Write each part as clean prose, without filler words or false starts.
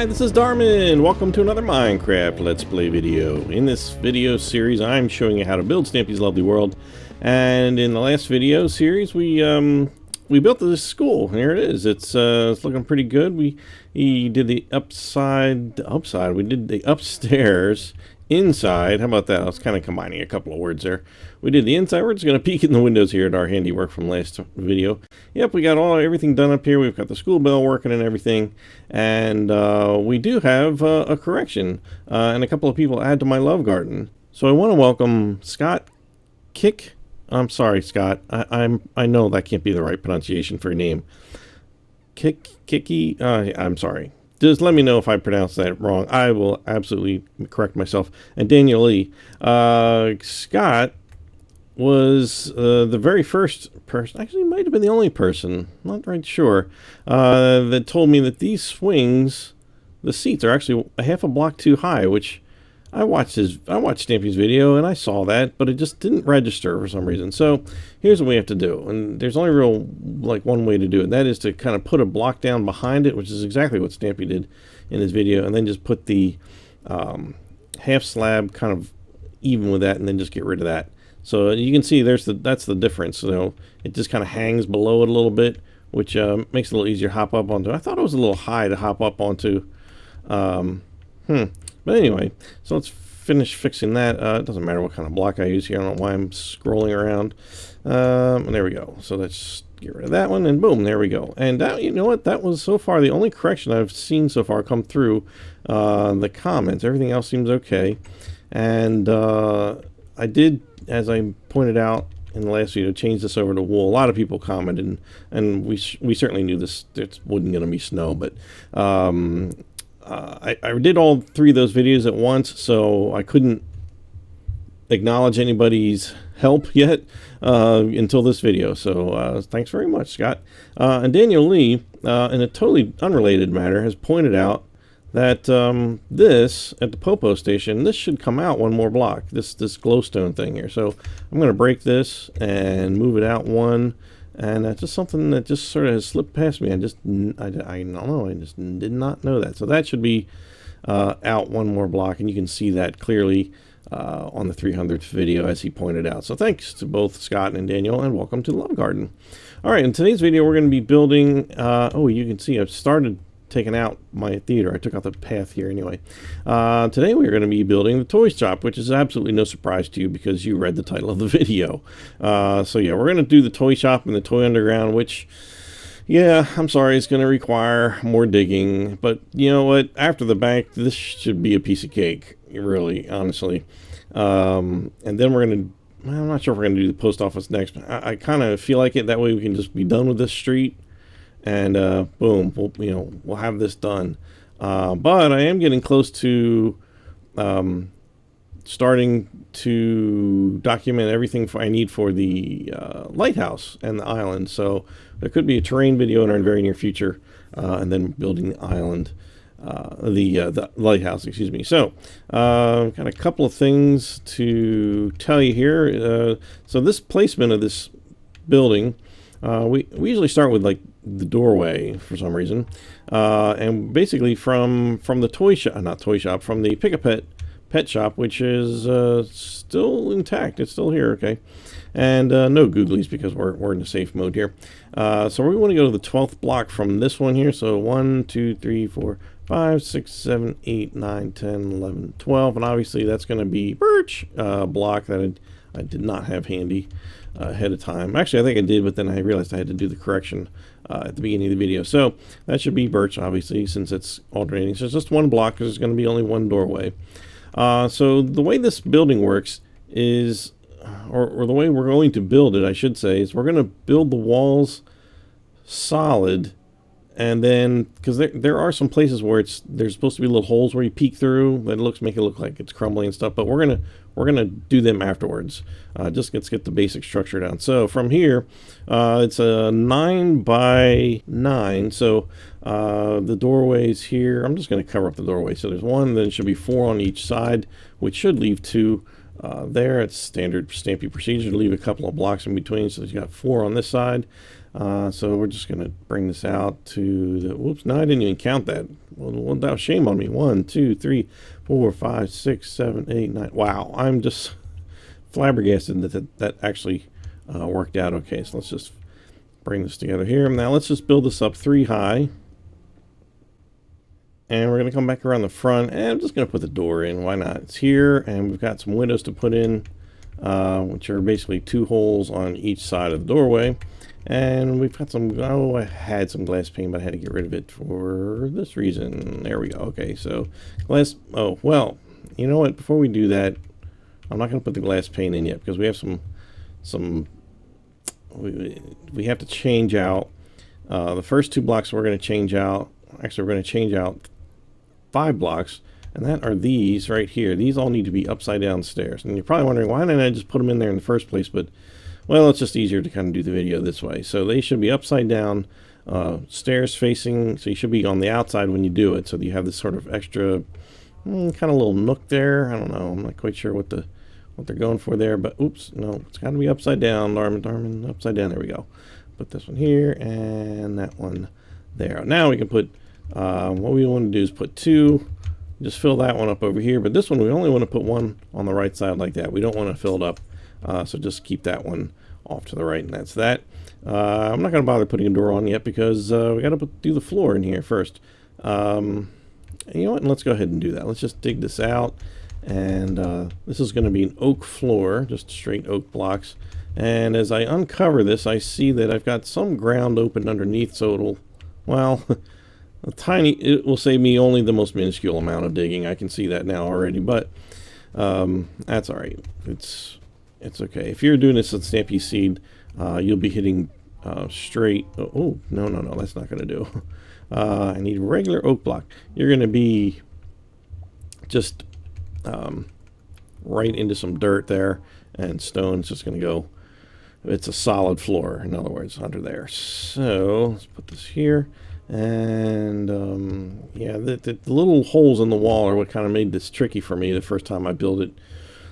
Hi, this is Darman. Welcome to another Minecraft Let's Play video. In this video series, I'm showing you how to build Stampy's Lovely World. And in the last video series, we built this school. Here it is. It's looking pretty good. We did the upside. We did the upstairs. Inside, how about that? I was kind of combining a couple of words there. We did the inside. We're just going to peek in the windows here at our handiwork from last video. Yep, we got everything done up here. We've got the school bell working and everything. And we do have a correction and a couple of people add to my love garden. So I want to welcome Scott Kick. I'm sorry, Scott. I know that can't be the right pronunciation for your name. Kicky. I'm sorry. Just let me know if I pronounce that wrong. I will absolutely correct myself. And Daniel Lee. Scott was the very first person, actually might have been the only person, not right sure, that told me that these swings, the seats are actually a half a block too high, which I watched Stampy's video and I saw that, but it just didn't register for some reason. So here's what we have to do, and there's only one way to do it, and that is to kind of put a block down behind it, which is exactly what Stampy did in his video, and then just put the half slab kind of even with that, and then just get rid of that. So you can see that's the difference. So it just kind of hangs below it a little bit, which makes it a little easier to hop up onto. I thought it was a little high to hop up onto. But anyway, so let's finish fixing that. It doesn't matter what kind of block I use here. I don't know why I'm scrolling around. And there we go. So let's get rid of that one, and boom, there we go. And that, you know what? That was so far the only correction I've seen so far come through the comments. Everything else seems okay. And I did, as I pointed out in the last video, change this over to wool. A lot of people commented, and we certainly knew this. It wasn't going to be snow, but I did all three of those videos at once, so I couldn't acknowledge anybody's help yet until this video. So thanks very much, Scott. And Daniel Lee, in a totally unrelated matter, has pointed out that this, at the Popo station, this should come out one more block, this glowstone thing here. So I'm going to break this and move it out one. And that's just something that just sort of has slipped past me. I don't know. I just did not know that. So that should be out one more block, and you can see that clearly on the 300th video, as he pointed out. So thanks to both Scott and Daniel, and welcome to the Love Garden. All right, in today's video, we're going to be building. You can see I've started taking out my theater. I took out the path here anyway. Today we're going to be building the toy shop, which is absolutely no surprise to you because you read the title of the video. So yeah, we're going to do the toy shop and the toy underground, which, yeah, I'm sorry, it's going to require more digging, but you know what, after the bank, this should be a piece of cake, really, honestly. And then we're going to, I'm not sure if we're going to do the post office next, but I kind of feel like it. That way we can just be done with this street. And boom, we'll have this done. But I am getting close to starting to document everything I need for the lighthouse and the island. So there could be a terrain video in our very near future, and then building the island, the lighthouse, excuse me. So got a couple of things to tell you here. So this placement of this building, we usually start with like the doorway for some reason, and basically from the toy shop, from the Pick-a-Pet shop, which is still intact. It's still here, okay. And no googlies because we're in a safe mode here. So we want to go to the 12th block from this one here. So 1, 2, 3, 4, 5, 6, 7, 8, 9, 10, 11, 12, and obviously that's going to be birch block that I did not have handy ahead of time. Actually, I think I did, but then I realized I had to do the correction at the beginning of the video. So that should be birch, obviously, since it's alternating. So it's just one block because there's going to be only one doorway. So the way this building works is, or the way we're going to build it, I should say, is we're going to build the walls solid. And then, because there are some places where there's supposed to be little holes where you peek through that make it look like it's crumbling and stuff, but we're gonna do them afterwards. Just let's get the basic structure down. So from here, it's a 9 by 9. So the doorways here, I'm just gonna cover up the doorway. So there's one, then it should be 4 on each side, which should leave 2 there. It's standard Stampy procedure to leave a couple of blocks in between, so you got 4 on this side. So we're just going to bring this out to the, whoops, no, I didn't even count that. Well, that was shame on me. 1, 2, 3, 4, 5, 6, 7, 8, 9. Wow, I'm just flabbergasted that actually worked out okay. So let's just bring this together here. Now let's just build this up 3 high. And we're going to come back around the front, and I'm just going to put the door in. Why not? It's here, and we've got some windows to put in, which are basically 2 holes on each side of the doorway. And we've got some, oh, I had some glass pane, but I had to get rid of it for this reason. There we go. Okay, so glass, oh, well, you know what? Before we do that, I'm not going to put the glass pane in yet, because we have we have to change out the first 2 blocks. We're going to change out, actually we're going to change out 5 blocks, and that are these right here. These all need to be upside down stairs, and you're probably wondering, why didn't I just put them in there in the first place? But well, it's just easier to kind of do the video this way. So they should be upside down stairs facing, so you should be on the outside when you do it, so that you have this sort of extra kind of little nook there. I don't know, I'm not quite sure what they're going for there, but oops, no, it's got to be upside down. Darman, upside down. There we go. Put this one here and that one there. Now we can put what we want to do is put 2, just fill that one up over here, but this one we only want to put 1 on the right side like that. We don't want to fill it up, so just keep that one off to the right, and that's that. I'm not going to bother putting a door on yet, because we got to do the floor in here first. You know what, let's go ahead and do that. Let's just dig this out, and this is going to be an oak floor, just straight oak blocks. And as I uncover this, I see that I've got some ground open underneath, so it'll, well, it will save me only the most minuscule amount of digging. I can see that now already, but that's all right. It's okay. If you're doing this with Stampy's Seed, you'll be hitting straight. Oh, no, that's not going to do. I need a regular oak block. You're going to be just right into some dirt there, and stone's just going to go. It's a solid floor, in other words, under there. So let's put this here. And yeah, the little holes in the wall are what kind of made this tricky for me the first time I built it.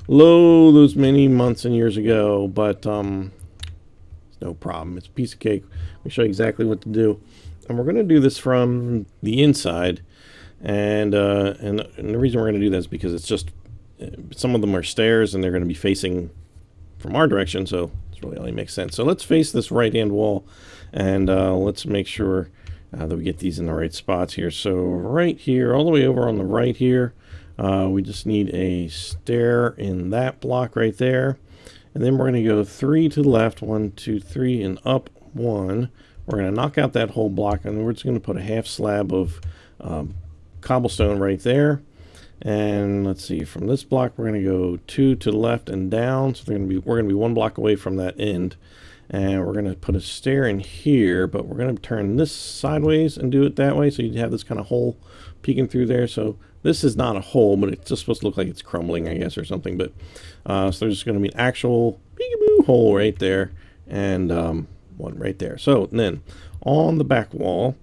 Those many months and years ago, but it's no problem. It's a piece of cake. Let me show you exactly what to do. And we're going to do this from the inside. And the reason we're going to do that is because it's just, some of them are stairs and they're going to be facing from our direction, so it really only makes sense. So let's face this right-hand wall, and let's make sure that we get these in the right spots here. So right here, all the way over on the right here, we just need a stair in that block right there. And then we're going to go 3 to the left, 1, 2, 3, and up 1. We're going to knock out that whole block, and we're just going to put a half slab of cobblestone right there. And let's see, from this block we're going to go 2 to the left and down. So we're going to be 1 block away from that end. And we're going to put a stair in here, but we're going to turn this sideways and do it that way, so you have this kind of hole peeking through there. So this is not a hole, but it's just supposed to look like it's crumbling, I guess, or something. But so there's just going to be an actual peekaboo hole right there, and one right there. So then on the back wall,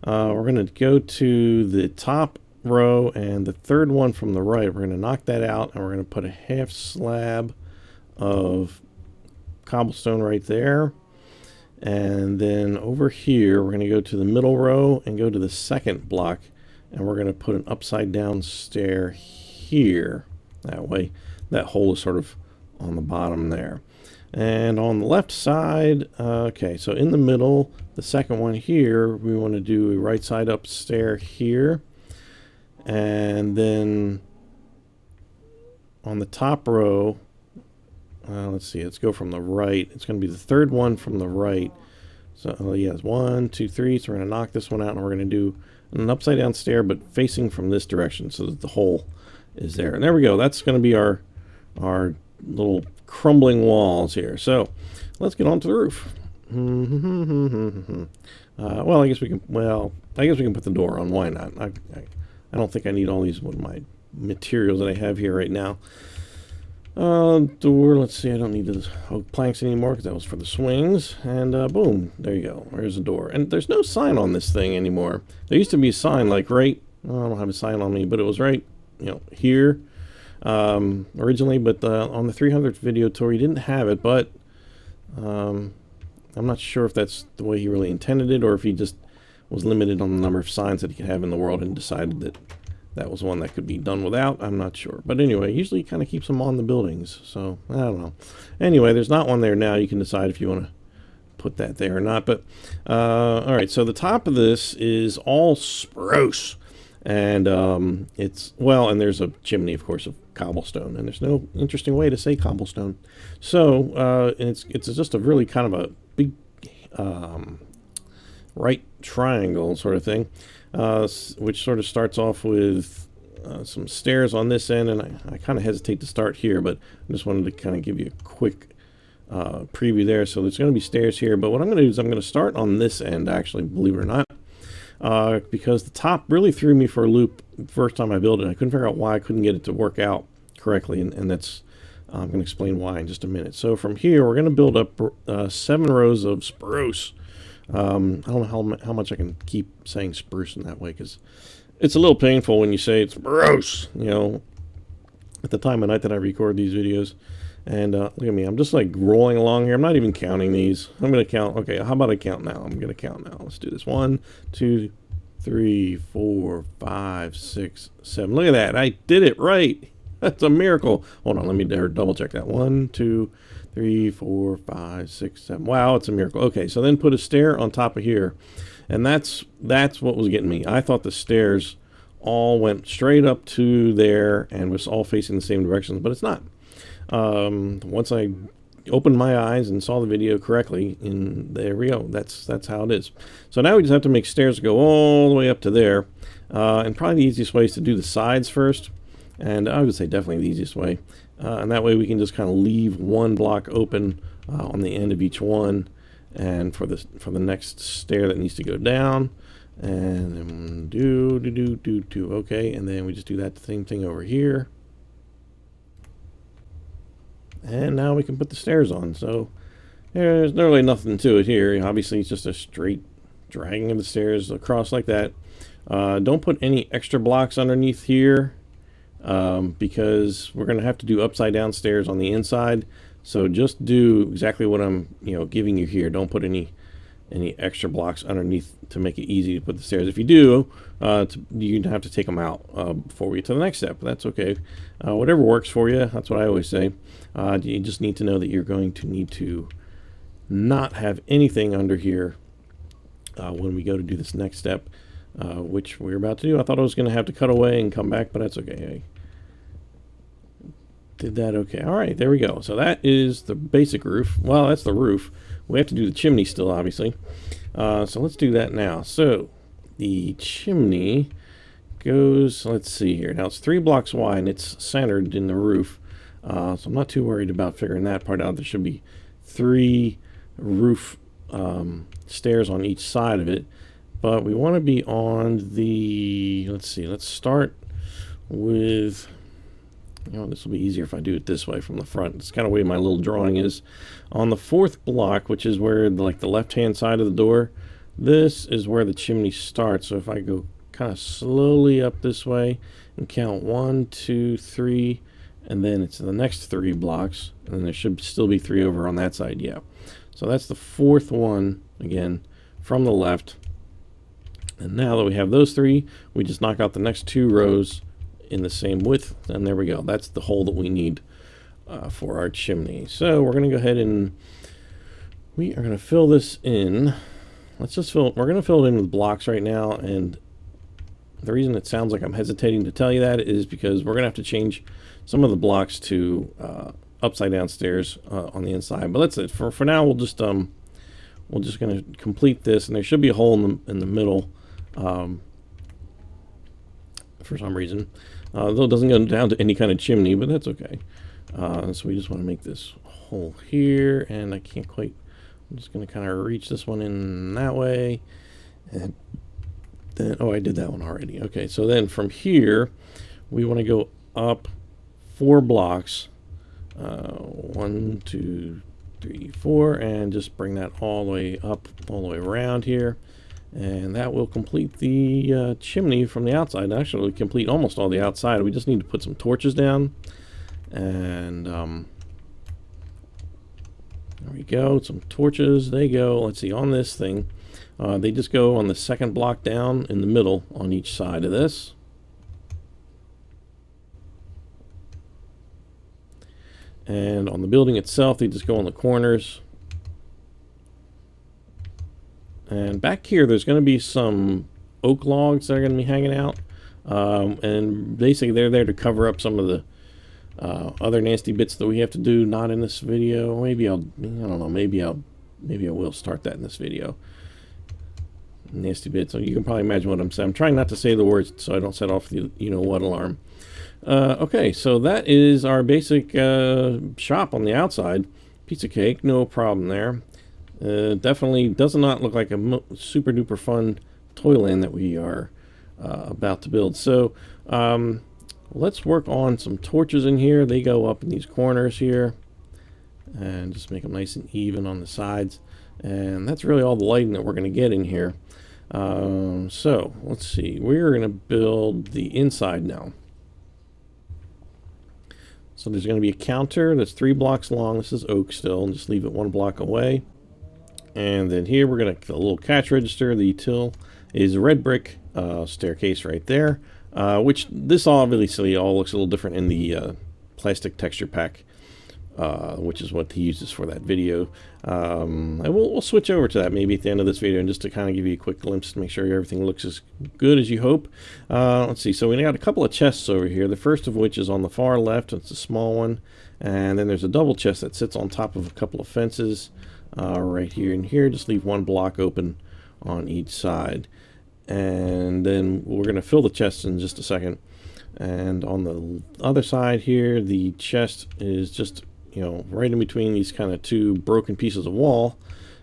we're going to go to the top row, and the third one from the right, we're going to knock that out, and we're going to put a half slab of cobblestone right there. And then over here we're going to go to the middle row and go to the second block, and we're going to put an upside down stair here. That way that hole is sort of on the bottom there. And on the left side, okay, so in the middle, the second one here, we want to do a right side up stair here. And then on the top row, let's see, let's go from the right. It's going to be the third one from the right. So yes, 1, 2, 3. So we're going to knock this one out, and we're going to do an upside down stair, but facing from this direction so that the hole is there. And there we go. That's going to be our little crumbling walls here. So let's get on to the roof. Well, I guess we can. Well, I guess we can put the door on. Why not? I don't think I need all these of my materials that I have here right now. Door, let's see, I don't need the oak planks anymore because that was for the swings. And boom, there you go. There's a door. And there's no sign on this thing anymore. There used to be a sign like right, I don't have a sign on me, but it was right, you know, here. originally, but on the 300th video tour he didn't have it, but I'm not sure if that's the way he really intended it, or if he just was limited on the number of signs that he could have in the world and decided that that was one that could be done without. I'm not sure. But anyway, usually he kind of keeps them on the buildings, so I don't know. Anyway, there's not one there now. You can decide if you want to put that there or not. But all right, so the top of this is all spruce, and it's, well, and there's a chimney, of course, of cobblestone, and there's no interesting way to say cobblestone. So and it's just a really kind of a big right triangle sort of thing, which sort of starts off with some stairs on this end, and I kind of hesitate to start here, but I just wanted to kind of give you a quick preview there. So there's going to be stairs here, but what I'm going to do is I'm going to start on this end, actually, believe it or not, because the top really threw me for a loop the first time I built it. I couldn't figure out why I couldn't get it to work out correctly, and that's I'm going to explain why in just a minute. So from here, we're going to build up 7 rows of spruce. I don't know how much I can keep saying spruce in that way, because it's a little painful when you say it's spruce, you know, at the time of night that I record these videos. And look at me, I'm just like rolling along here. I'm not even counting these. I'm going to count. Okay, how about I count now? I'm going to count now. Let's do this. 1, 2, 3, 4, 5, 6, 7. Look at that. I did it right. That's a miracle. Hold on, let me double check that. 1, 2, 3, 4, 5, 6, 7. Wow, it's a miracle. Okay, so then put a stair on top of here. And that's what was getting me. I thought the stairs all went straight up to there and was all facing the same direction, but it's not. Once I opened my eyes and saw the video correctly, and there we go. That's how it is. So now we just have to make stairs go all the way up to there. And probably the easiest way is to do the sides first. And I would say definitely the easiest way. And that way we can just kind of leave one block open on the end of each one, and for the next stair that needs to go down, and then do okay, and then we just do that same thing over here, and now we can put the stairs on. So there's really nothing to it here. Obviously it's just a straight dragging of the stairs across like that. Don't put any extra blocks underneath here, because we're going to have to do upside down stairs on the inside. So just do exactly what I'm giving you here. Don't put any extra blocks underneath to make it easy to put the stairs. If you do, you have to take them out before we get to the next step. That's okay. Whatever works for you. That's what I always say. You just need to know that you're going to need to not have anything under here when we go to do this next step, which we're about to do. I thought I was going to have to cut away and come back, but that's okay. Did that okay. All right, there we go. So that is the basic roof. Well, that's the roof. We have to do the chimney still, obviously. So let's do that now. So the chimney goes, let's see here. Now it's 3 blocks wide, and it's centered in the roof. So I'm not too worried about figuring that part out. There should be 3 roof stairs on each side of it. But we want to be on the, let's see, let's start with, this will be easier if I do it this way from the front. It's kind of the way my little drawing is. On the 4th block, which is where the left-hand side of the door, this is where the chimney starts. So if I go kind of slowly up this way and count 1, 2, 3, and then it's the next 3 blocks, and then there should still be 3 over on that side. Yeah. So that's the 4th one, again, from the left. And now that we have those 3, we just knock out the next 2 rows in the same width, and there we go. That's the hole that we need for our chimney. So we're going to go ahead and we are going to fill this in. We're going to fill it in with blocks right now, and the reason it sounds like I'm hesitating to tell you that is because we're going to have to change some of the blocks to upside down stairs on the inside. But that's it. For now, we're just going to complete this, and there should be a hole in the middle for some reason. Though it doesn't go down to any kind of chimney, but that's okay. So we just want to make this hole here, and I can't quite, I'm just going to kind of reach this one in that way, and then, oh, I did that one already. Okay, so then from here, we want to go up 4 blocks, 1, 2, 3, 4, and just bring that all the way up, all the way around here, And that will complete the chimney from the outside. Actually, we complete almost all the outside. We just need to put some torches down. And there we go. Some torches. They go, let's see, on this thing. They just go on the second block down in the middle on each side of this. And on the building itself, they just go on the corners. And back here, there's going to be some oak logs that are going to be hanging out. And basically, they're there to cover up some of the other nasty bits that we have to do. Not in this video. Maybe I don't know. Maybe I will start that in this video. Nasty bits. So you can probably imagine what I'm saying. I'm trying not to say the words so I don't set off the you-know-what alarm. Okay, so that is our basic shop on the outside. Piece of cake, no problem there. Definitely does not look like a super duper fun toyland that we are about to build. So let's work on some torches in here. They go up in these corners here and just make them nice and even on the sides. And that's really all the lighting that we're going to get in here. So let's see, we're going to build the inside now. So there's going to be a counter that's 3 blocks long. This is oak still, and just leave it 1 block away. And then here we're going to the little cash register. The till is a red brick staircase right there, which this obviously all looks a little different in the plastic texture pack, which is what he uses for that video. And we'll switch over to that maybe at the end of this video, and just to kind of give you a quick glimpse to make sure everything looks as good as you hope. Let's see, so we got a couple of chests over here, the first of which is on the far left. It's a small one, and then there's a double chest that sits on top of a couple of fences right here and here. Just leave 1 block open on each side, and then we're going to fill the chests in just a second. And on the other side here, the chest is just, you know, right in between these kind of 2 broken pieces of wall,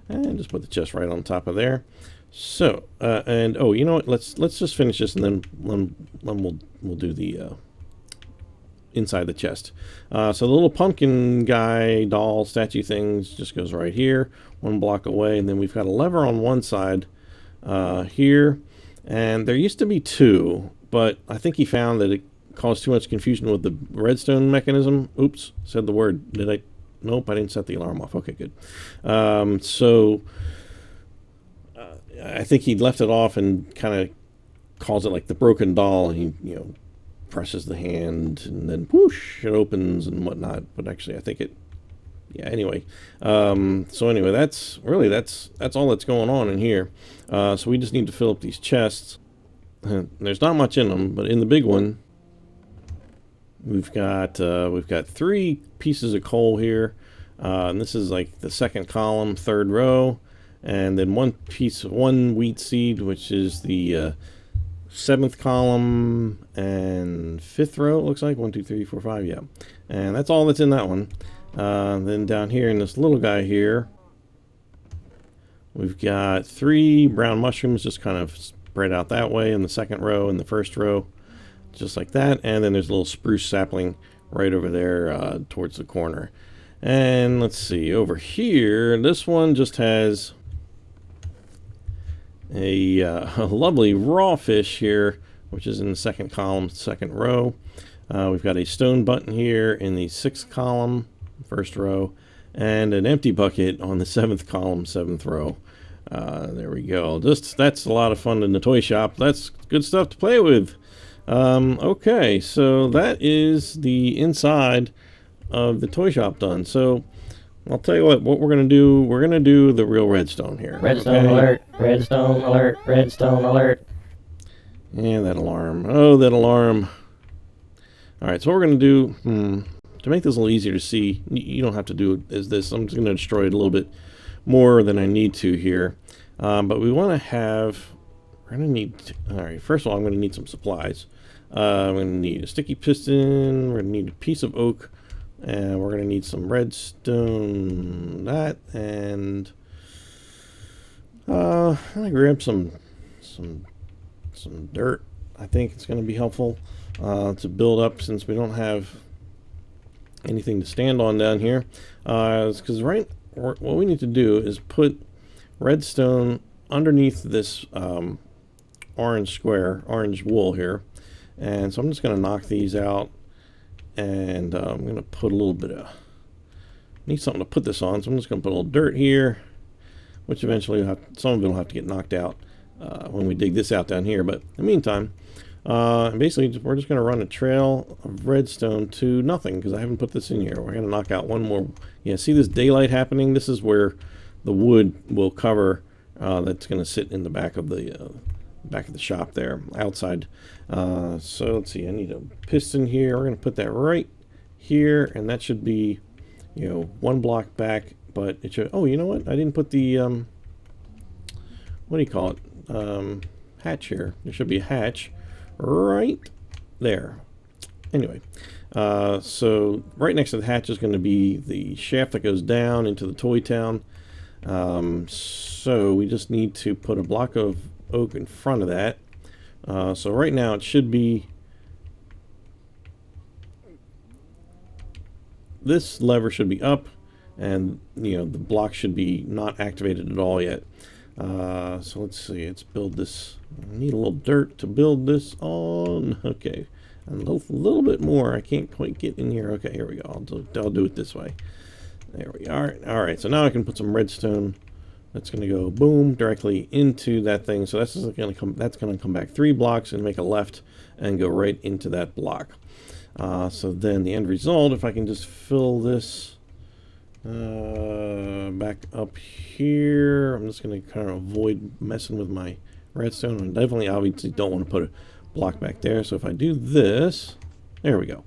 and just put the chest right on top of there. So and oh, you know what, let's just finish this, and then we'll do the inside the chest. So the little pumpkin guy doll statue things just goes right here, 1 block away. And then we've got a lever on one side here, and there used to be 2, but I think he found that it caused too much confusion with the redstone mechanism. Oops, said the word. Did I? Nope, I didn't set the alarm off. Okay, good. So I think he left it off and kind of calls it like the broken doll. And he, you know, presses the hand and then whoosh, it opens and whatnot. But actually, I think it. Yeah. Anyway, so anyway, that's all that's going on in here. So we just need to fill up these chests. There's not much in them, but in the big one, we've got 3 pieces of coal here, and this is like the 2nd column, 3rd row, and then 1 wheat seed, which is the 7th column and 5th row. It looks like 1, 2, 3, 4, 5. Yeah, and that's all that's in that one. Then down here in this little guy here, we've got 3 brown mushrooms just kind of spread out that way in the 2nd row and the 1st row, just like that. And then there's a little spruce sapling right over there towards the corner. And let's see, over here, this one just has a lovely raw fish here, which is in the 2nd column, 2nd row. We've got a stone button here in the 6th column, 1st row, and an empty bucket on the 7th column, 7th row. There we go. That's a lot of fun in the toy shop. That's good stuff to play with. Okay, so that is the inside of the toy shop done. So I'll tell you what we're going to do. We're going to do the real redstone here. Redstone alert, redstone alert, redstone alert. And that alarm. Oh, that alarm. All right, so what we're going to do, to make this a little easier to see, you don't have to do it as this. I'm just going to destroy it a little bit more than I need to here. But we want to have, we're going to need, all right, first of all, I'm going to need some supplies. I'm going to need a sticky piston, we're going to need a piece of oak, and we're going to need some redstone, that, and I'm going to grab some dirt. I think it's going to be helpful to build up, since we don't have anything to stand on down here. Because what we need to do is put redstone underneath this orange wool here. And so I'm just going to knock these out, and I'm going to put a little bit of, need something to put this on, so I'm just going to put a little dirt here, which eventually some of it will have to get knocked out when we dig this out down here. But in the meantime, basically we're just going to run a trail of redstone to nothing, because I haven't put this in here. We're going to knock out one more. Yeah, see this daylight happening? This is where the wood will cover that's going to sit in the back of the shop there outside. So let's see, I need a piston here. We're going to put that right here, and that should be, you know, one block back. But it should, oh, you know what, I didn't put the what do you call it, hatch here. There should be a hatch right there. Anyway, so right next to the hatch is going to be the shaft that goes down into the toy town. So we just need to put a block of oak in front of that. So right now it should be, this lever should be up, and you know, the block should be not activated at all yet. So let's see, let's build this. I need a little dirt to build this on. Okay, and a little bit more. I can't quite get in here. Okay, here we go. I'll do it this way. There we are. All right, so now I can put some redstone. That's going to go boom directly into that thing. So that's going to come. That's going to come back 3 blocks and make a left and go right into that block. So then the end result, if I can just fill this back up here, I'm just going to kind of avoid messing with my redstone. And definitely, obviously, don't want to put a block back there. So if I do this, there we go.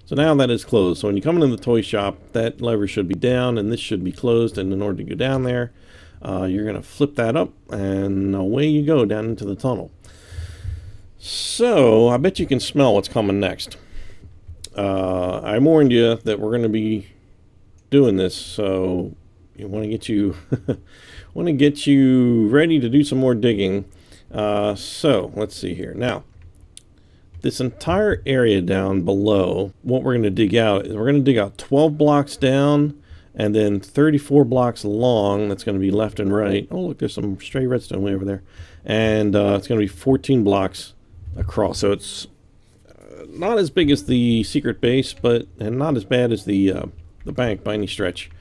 So now that is closed. So when you come into the toy shop, that lever should be down, and this should be closed. And in order to go down there, you're going to flip that up, and away you go down into the tunnel. So I bet you can smell what's coming next. I warned you that we're going to be doing this, so you want to get you ready to do some more digging. So let's see here. Now, this entire area down below, what we're going to dig out is we're going to dig out 12 blocks down, and then 34 blocks long. That's going to be left and right. Oh, look, there's some stray redstone way over there. And it's going to be 14 blocks across. So it's not as big as the secret base, and not as bad as the bank by any stretch.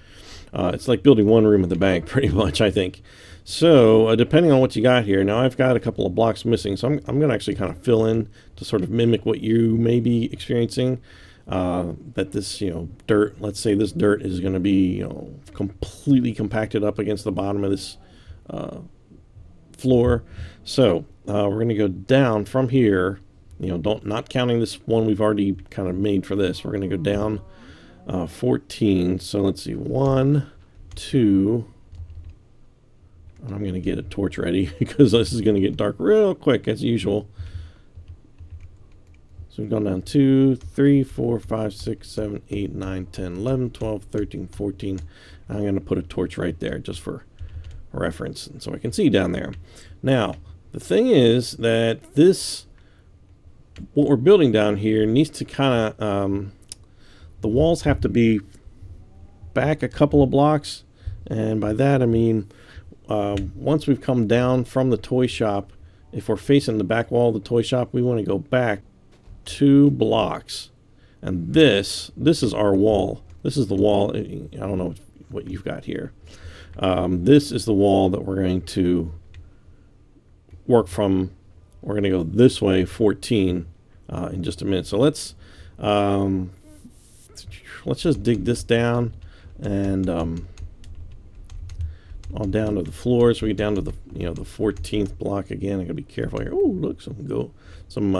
It's like building one room at the bank, pretty much, I think. So depending on what you got here, now I've got a couple of blocks missing, so I'm going to actually kind of fill in to sort of mimic what you may be experiencing. That this, you know, dirt, let's say this dirt is going to be, you know, completely compacted up against the bottom of this floor. So we're going to go down from here, you know, not counting this one we've already kind of made for this. We're going to go down 14. So let's see, 1, 2. I'm going to get a torch ready because this is going to get dark real quick as usual. So we've gone down 2, 3, 4, 5, 6, 7, 8, 9, 10, 11, 12, 13, 14. I'm going to put a torch right there just for reference, and so I can see down there. Now, the thing is that what we're building down here needs to kind of, the walls have to be back a couple of blocks, and by that I mean once we've come down from the toy shop, if we're facing the back wall of the toy shop, we want to go back 2 blocks, and this is our wall. This is the wall. I don't know what you've got here. This is the wall that we're going to work from. We're going to go this way 14 in just a minute. So let's just dig this down, and all down to the floor. So we get down to the, you know, the 14th block again. I gotta be careful here. Oh, look, some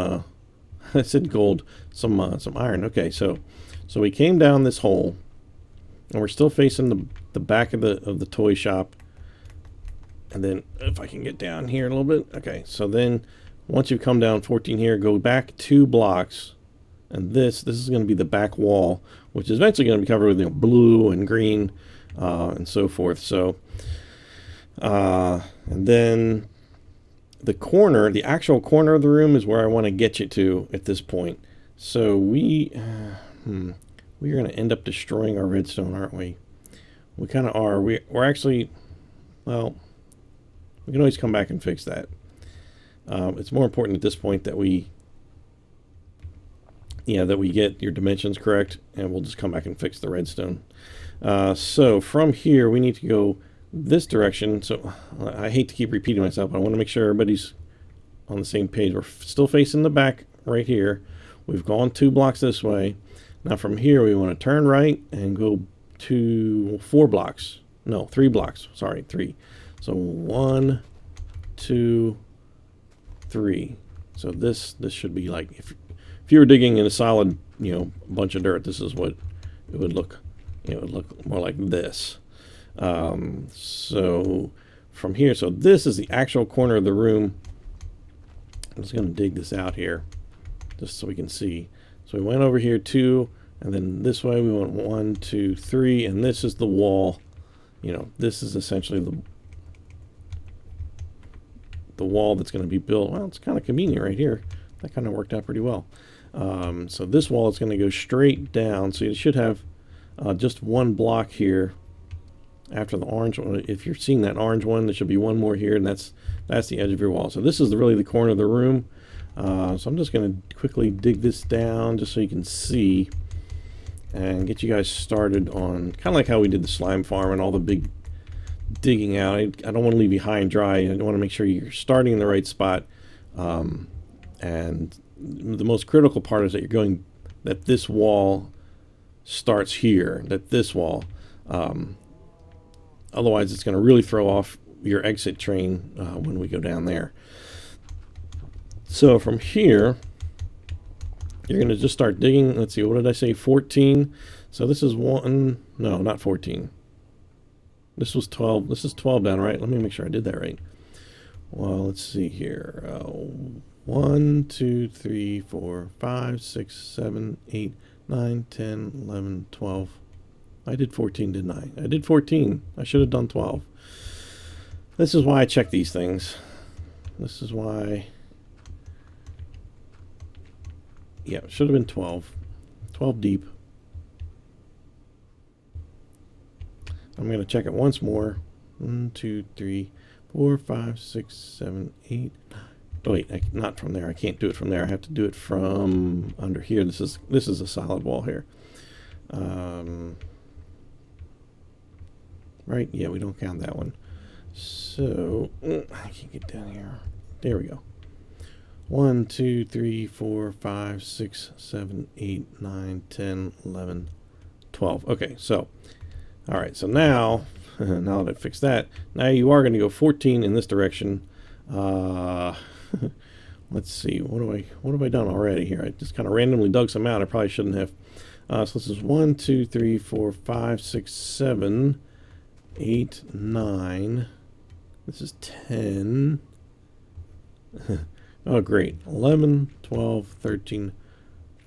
I said gold, some iron. Okay, so we came down this hole, and we're still facing the back of the toy shop. And then if I can get down here a little bit. Okay, so then once you come down 14 here, go back 2 blocks, and this is going to be the back wall, which is eventually going to be covered with, you know, blue and green and so forth. So and then the actual corner of the room is where I want to get you to at this point. So we're going to end up destroying our redstone, aren't we? We kind of are. We're actually, well, We can always come back and fix that. It's more important at this point that we get your dimensions correct, and we'll just come back and fix the redstone. So from here, we need to go this direction. So I hate to keep repeating myself, but I want to make sure everybody's on the same page. We're still facing the back right here. We've gone 2 blocks this way. Now from here, we want to turn right and go to 4 blocks. No, 3 blocks. Sorry, 3. So 1, 2, 3. So this should be like, if you were digging in a solid, bunch of dirt, this is what it would look. It would look more like this. So from here, so this is the actual corner of the room. I'm just going to dig this out here, just so we can see. So we went over here 2, and then this way we went 1, 2, 3, and this is the wall. This is essentially the wall that's going to be built. Well, it's kind of convenient right here. That kind of worked out pretty well. So this wall is going to go straight down. So you should have just 1 block here after the orange one. If you're seeing that orange one, there should be 1 more here, and that's the edge of your wall. So this is really the corner of the room. So I'm just going to quickly dig this down just so you can see and get you guys started on kind of like how we did the slime farm and all the big digging out. I don't want to leave you high and dry. I want to make sure you're starting in the right spot. And the most critical part is that this wall starts here, this wall. Otherwise, it's going to really throw off your exit train when we go down there. So from here, you're going to just start digging. Let's see, what did I say? 14. So this is 1. No, not 14. This was 12. This is 12 down, right? Let me make sure I did that right. Well, let's see here. 1, 2, 3, 4, 5, 6, 7, 8, 9, 10, 11, 12. I did 14, didn't I? I did 14. I should have done 12. This is why I check these things. This is why. Yeah, it should have been 12. 12 deep. I'm going to check it once more. 1, 2, 3, 4, 5, 6, 7, 8. Oh wait, not from there. I can't do it from there. I have to do it from under here. This is a solid wall here. Right? Yeah, we don't count that one. So I can't get down here. There we go. 1, 2, 3, 4, 5, 6, 7, 8, 9, 10, 11, 12. Okay, so all right. So now that I fixed that, now you are going to go 14 in this direction. Let's see. What have I done already here? I just kind of randomly dug some out. I probably shouldn't have. So this is 1, 2, 3, 4, 5, 6, 7, 8, 9. This is 10. Oh, great. 11, 12, 13,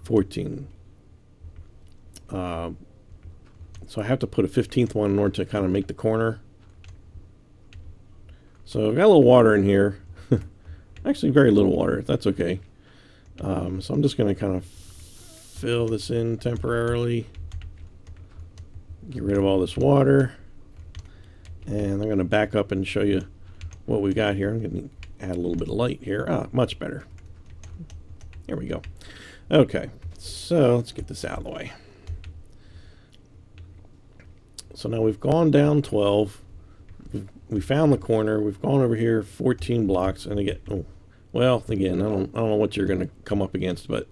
14. So I have to put a 15th one in order to kind of make the corner. So I've got a little water in here. Actually, very little water. That's okay. So I'm just going to kind of fill this in temporarily. Get rid of all this water. And I'm going to back up and show you what we got here. I'm going to add a little bit of light here. Ah, much better. There we go. Okay, so let's get this out of the way. So now we've gone down 12. We found the corner. We've gone over here 14 blocks, and again, I don't know what you're going to come up against, but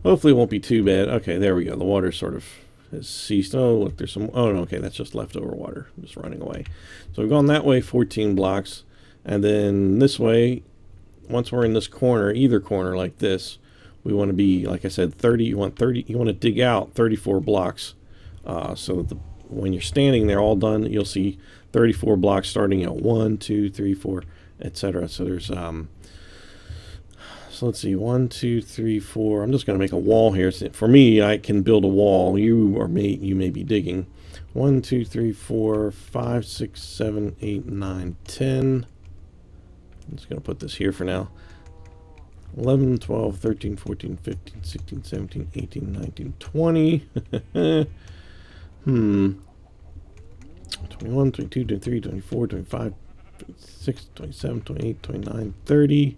hopefully it won't be too bad. Okay, there we go. The water sort of has ceased. Oh, look, there's some. Oh, no, okay, that's just leftover water, just running away. So we've gone that way 14 blocks, and then this way. Once we're in this corner, either corner like this, we want to be, like I said, 30. You want to dig out 34 blocks, so that when you're standing there all done, you'll see 34 blocks starting at 1, 2, 3, 4, etc. So there's so let's see, 1, 2, 3, 4. I'm just going to make a wall here. So for me, I can build a wall. You may be digging. 1, 2, 3, 4, 5, 6, 7, 8, 9, 10. I'm just going to put this here for now. 11, 12, 13, 14, 15, 16, 17, 18, 19, 20. 21, 22, 23, 24, 25, 26, 27, 28, 29, 30,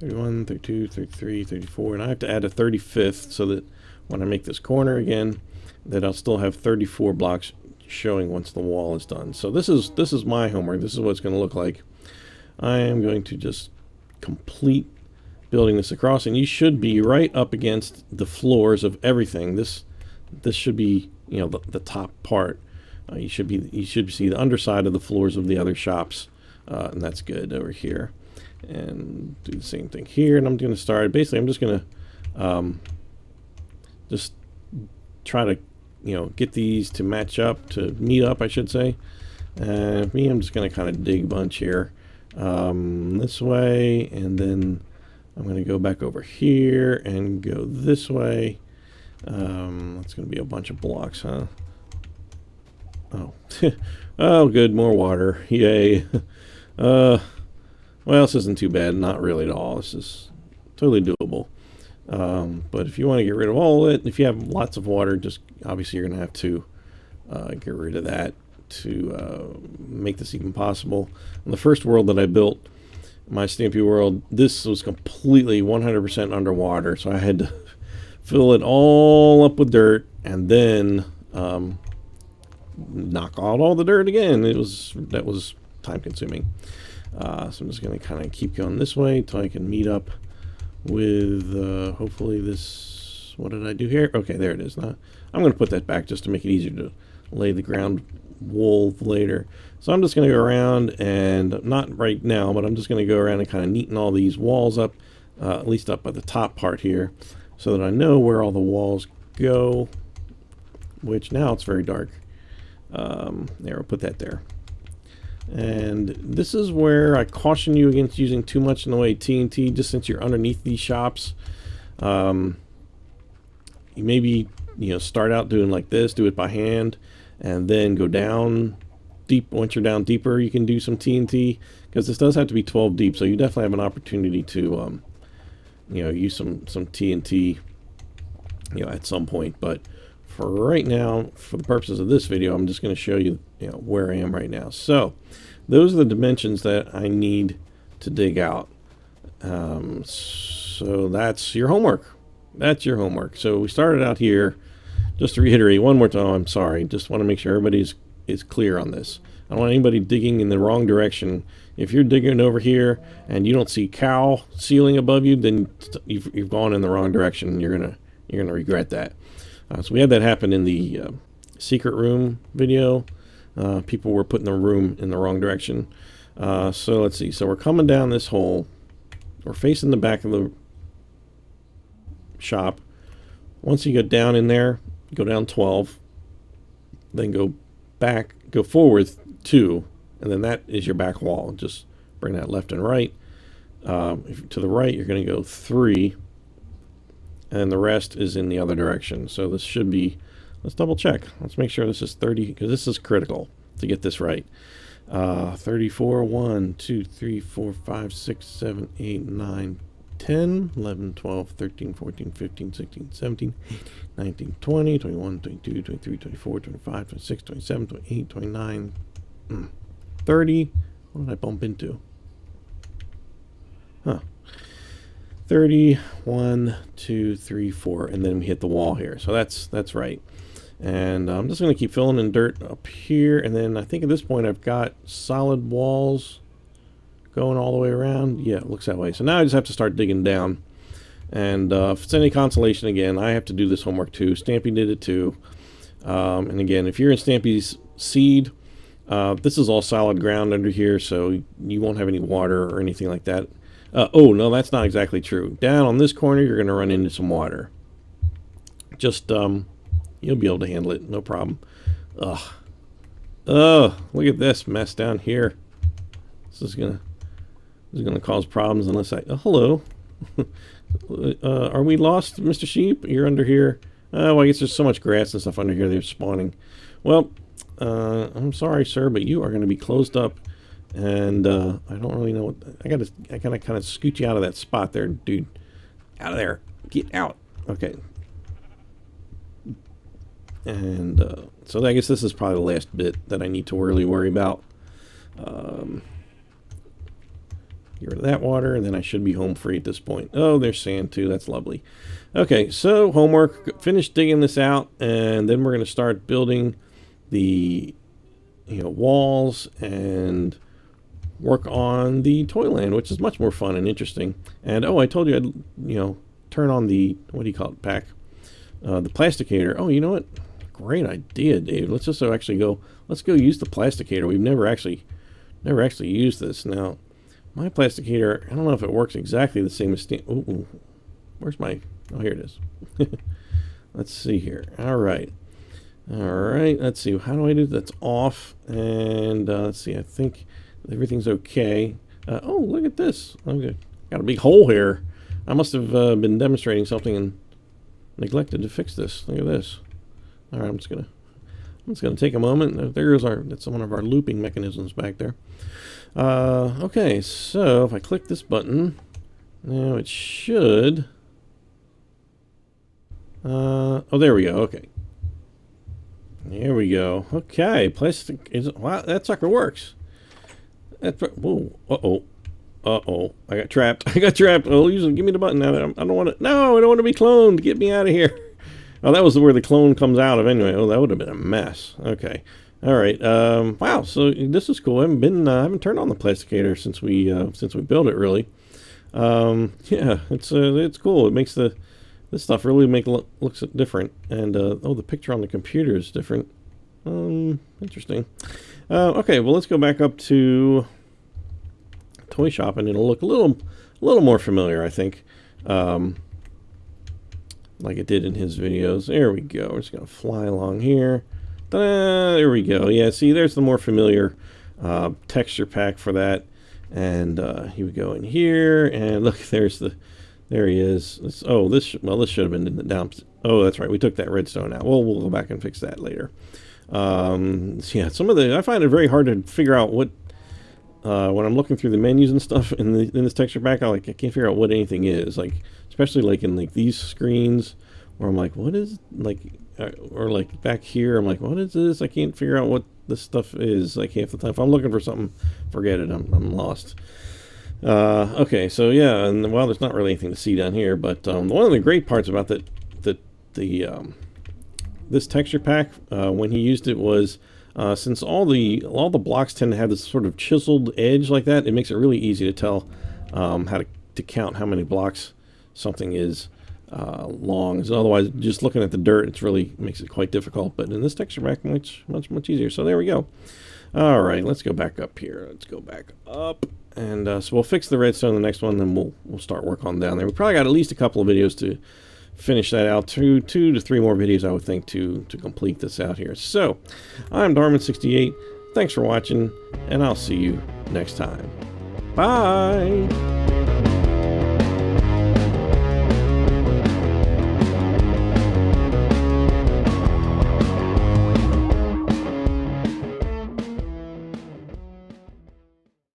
31, 32, 33, 34, and I have to add a 35th so that when I make this corner again, that I'll still have 34 blocks showing once the wall is done. So this is my homework. This is what it's going to look like. I am going to just complete building this across, and you should be right up against the floors of everything. This should be, you know, the top part. You should see the underside of the floors of the other shops, and that's good over here. And do the same thing here, and I'm going to start. Basically, I'm just going to just try to, you know, get these to match up, to meet up, I should say. Me, I'm just going to kind of dig a bunch here, this way, and then I'm going to go back over here and go this way. That's going to be a bunch of blocks, huh? Oh, oh, good, more water, yay. Well, this isn't too bad, not really at all. This is totally doable. But if you want to get rid of all of it, if you have lots of water, just obviously you're going to have to get rid of that to make this even possible. In the first world that I built, my Stampy world, this was completely 100% underwater, so I had to fill it all up with dirt and then knock out all the dirt again. That was time consuming. So I'm just going to kind of keep going this way until I can meet up with hopefully this. What did I do here? Okay, there it is. Now I'm going to put that back just to make it easier to lay the ground wool later. So I'm just going to go around, and not right now, but I'm just going to go around and kind of neaten all these walls up, at least up by the top part here, so that I know where all the walls go, which now it's very dark. There, I'll put that there. And this is where I caution you against using too much in the way of TNT, just since you're underneath these shops. You maybe, you know, start out doing like this, do it by hand, and then go down deep. Once you're down deeper, you can do some TNT, because this does have to be 12 deep, so you definitely have an opportunity to you know, use some TNT, you know, at some point. But for right now, for the purposes of this video, I'm just going to show you, you know, where I am right now. So those are the dimensions that I need to dig out. So that's your homework. That's your homework. So we started out here. Just to reiterate one more time, I'm sorry. Just want to make sure everybody is clear on this. I don't want anybody digging in the wrong direction. If you're digging over here and you don't see cow ceiling above you, then you've gone in the wrong direction. You're gonna regret that. So we had that happen in the secret room video. People were putting the room in the wrong direction. So let's see. So we're coming down this hole. We're facing the back of the shop. Once you get down in there, go down 12, then go back, go forward 2, and then that is your back wall. Just bring that left and right. To the right, you're going to go 3, and the rest is in the other direction. So this should be, let's double check. Let's make sure this is 30, because this is critical to get this right. 34, 1, 2, 3, 4, 5, 6, 7, 8, 9, 10, 11, 12, 13, 14, 15, 16, 17, 19, 20, 21, 22, 23, 24, 25, 26, 27, 28, 29, 30. What did I bump into? Huh. 30, 1, 2, 3, 4, and then we hit the wall here. So that's right. And I'm just going to keep filling in dirt up here, and then I think at this point I've got solid walls going all the way around. Yeah, it looks that way. So now I just have to start digging down. And if it's any consolation, again, I have to do this homework too. Stampy did it too. And again, if you're in Stampy's seed, this is all solid ground under here, so you won't have any water or anything like that. Oh, no, that's not exactly true. Down on this corner, you're going to run into some water. Just, you'll be able to handle it, no problem. Ugh. Look at this mess down here. This is gonna cause problems unless I... Oh, hello. Are we lost, Mr. Sheep? You're under here. Well, I guess there's so much grass and stuff under here they're spawning. Well, I'm sorry, sir, but you are going to be closed up. And I don't really know what... I gotta kind of scoot you out of that spot there, dude. Out of there. Get out. Okay. And so I guess this is probably the last bit that I need to really worry about. Get rid of that water, and then I should be home free at this point. Oh, there's sand too. That's lovely. Okay, so homework. Finish digging this out, and then we're going to start building the walls and work on the Toyland, which is much more fun and interesting. And oh, I told you I'd turn on the, what do you call it, pack, the plasticator. Oh, you know what? Great idea, Dave. Let's just actually go. Let's go use the plasticator. We've never actually used this. Now, my plasticator, I don't know if it works exactly the same as ooh, where's my? Oh, here it is. Let's see here. All right. Let's see. How do I do that's off? And let's see. I think everything's okay. Oh, look at this. Okay. Got a big hole here. I must have been demonstrating something and neglected to fix this. Look at this. All right. I'm just gonna take a moment. That's one of our looping mechanisms back there. Okay, so if I click this button, now it should. Oh, there we go. Okay, there we go. Okay, plastic is. Wow, that sucker works. Whoa. Uh-oh. I got trapped. Oh, give me the button now. I don't want to. No, I don't want to be cloned. Get me out of here. Oh, that was where the clone comes out of anyway. Oh, that would have been a mess. Okay. All right. Wow. So this is cool. I haven't turned on the plasticator since we built it. Really. Yeah. It's cool. It makes this stuff really looks different. And oh, the picture on the computer is different. Interesting. Okay. Well, let's go back up to Toy Shop, and it'll look a little more familiar, I think. Like it did in his videos. There we go. We're just gonna fly along here. There we go. Yeah, see, there's the more familiar texture pack for that. And here we go in here, and look, there he is. This should have been in the down. Oh, that's right. We took that redstone out. We'll go back and fix that later. Yeah, I find it very hard to figure out what when I'm looking through the menus and stuff in this texture pack. I can't figure out what anything is, like, especially like in like these screens where I'm like, what is, like, or like back here I'm like, what is this? I can't figure out what this stuff is, like, half the time. If I'm looking for something, forget it. I'm lost. Okay, so yeah, and well, there's not really anything to see down here, but one of the great parts about this texture pack when he used it was since all the blocks tend to have this sort of chiseled edge like that, it makes it really easy to tell how to count how many blocks something is long. So otherwise, just looking at the dirt, it really makes it quite difficult. But in this texture pack, much easier. So there we go. All right, let's go back up here. Let's go back up, and so we'll fix the redstone in the next one, then we'll start work on down there. We probably got at least a couple of videos to finish that out. Two to three more videos, I would think, to complete this out here. So I'm Darman68. Thanks for watching, and I'll see you next time. Bye.